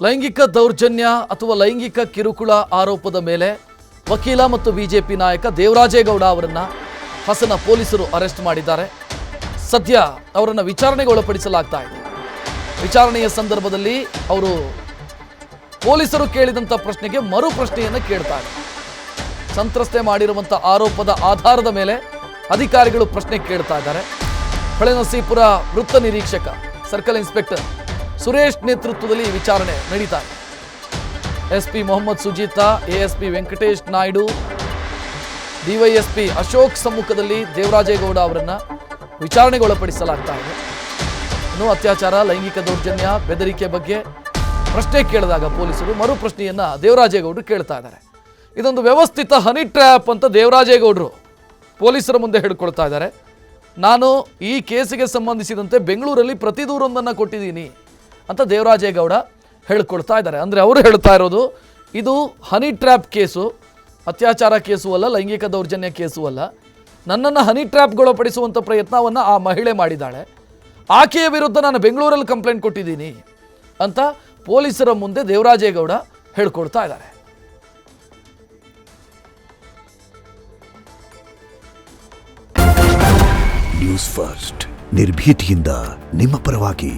ಲೈಂಗಿಕ ದೌರ್ಜನ್ಯ ಅಥವಾ ಲೈಂಗಿಕ ಕಿರುಕುಳ ಆರೋಪದ ಮೇಲೆ ವಕೀಲ ಮತ್ತು ಬಿಜೆಪಿ ನಾಯಕ ದೇವರಾಜೇಗೌಡ ಅವರನ್ನು ಹಾಸನ ಪೊಲೀಸರು ಅರೆಸ್ಟ್ ಮಾಡಿದ್ದಾರೆ. ಸದ್ಯ ಅವರನ್ನು ವಿಚಾರಣೆಗೆ ಒಳಪಡಿಸಲಾಗ್ತಾ ಇದೆ. ವಿಚಾರಣೆಯ ಸಂದರ್ಭದಲ್ಲಿ ಅವರು ಪೊಲೀಸರು ಕೇಳಿದಂಥ ಪ್ರಶ್ನೆಗೆ ಮರು ಪ್ರಶ್ನೆಯನ್ನು ಕೇಳ್ತಾರೆ. ಸಂತ್ರಸ್ತೆ ಮಾಡಿರುವಂಥ ಆರೋಪದ ಆಧಾರದ ಮೇಲೆ ಅಧಿಕಾರಿಗಳು ಪ್ರಶ್ನೆ ಕೇಳ್ತಾ ಇದ್ದಾರೆ. ಹೊಳೆನರಸೀಪುರ ವೃತ್ತ ನಿರೀಕ್ಷಕ ಸರ್ಕಲ್ ಇನ್ಸ್ಪೆಕ್ಟರ್ ಸುರೇಶ್ ನೇತೃತ್ವದಲ್ಲಿ ವಿಚಾರಣೆ ನಡೀತಾ ಇದೆ. SP Mohammed Sujita, ASP Venkatesh Naidu, DYSP Ashok ಸಮ್ಮುಖದಲ್ಲಿ ದೇವರಾಜೇಗೌಡ ಅವರನ್ನು ವಿಚಾರಣೆಗೆ ಒಳಪಡಿಸಲಾಗ್ತಾ ಇದೆ. ಇನ್ನು ಅತ್ಯಾಚಾರ, ಲೈಂಗಿಕ ದೌರ್ಜನ್ಯ, ಬೆದರಿಕೆ ಬಗ್ಗೆ ಪ್ರಶ್ನೆ ಕೇಳಿದಾಗ ಪೊಲೀಸರು ಮರು ಪ್ರಶ್ನೆಯನ್ನ ದೇವರಾಜೇಗೌಡರು ಕೇಳ್ತಾ ಇದ್ದಾರೆ. ಇದೊಂದು ವ್ಯವಸ್ಥಿತ ಹನಿ ಟ್ರ್ಯಾಪ್ ಅಂತ ದೇವರಾಜೇಗೌಡರು ಪೊಲೀಸರ ಮುಂದೆ ಹೇಳಿಕೊಳ್ತಾ ಇದ್ದಾರೆ. ನಾನು ಈ ಕೇಸಿಗೆ ಸಂಬಂಧಿಸಿದಂತೆ ಬೆಂಗಳೂರಲ್ಲಿ ಪ್ರತಿ ದೂರೊಂದನ್ನು ಕೊಟ್ಟಿದ್ದೀನಿ ಅಂತ ದೇವರಾಜೇಗೌಡ ಹೇಳ್ಕೊಳ್ತಾ ಇದ್ದಾರೆ. ಅಂದರೆ ಅವರು ಹೇಳ್ತಾ ಇರೋದು ಇದು ಹನಿ ಟ್ರ್ಯಾಪ್ ಕೇಸು, ಅತ್ಯಾಚಾರ ಕೇಸು ಅಲ್ಲ, ಲೈಂಗಿಕ ದೌರ್ಜನ್ಯ ಕೇಸು ಅಲ್ಲ. ನನ್ನನ್ನು ಹನಿ ಟ್ರ್ಯಾಪ್ಗೊಳಪಡಿಸುವಂಥ ಪ್ರಯತ್ನವನ್ನು ಆ ಮಹಿಳೆ ಮಾಡಿದ್ದಾಳೆ. ಆಕೆಯ ವಿರುದ್ಧ ನಾನು ಬೆಂಗಳೂರಲ್ಲಿ ಕಂಪ್ಲೇಂಟ್ ಕೊಟ್ಟಿದ್ದೀನಿ ಅಂತ ಪೊಲೀಸರ ಮುಂದೆ ದೇವರಾಜೇಗೌಡ ಹೇಳ್ಕೊಳ್ತಾ ಇದ್ದಾರೆ. ನ್ಯೂಸ್ ಫಸ್ಟ್, ನಿರ್ಭೀತಿಯಿಂದ ನಿಮ್ಮ ಪರವಾಗಿ.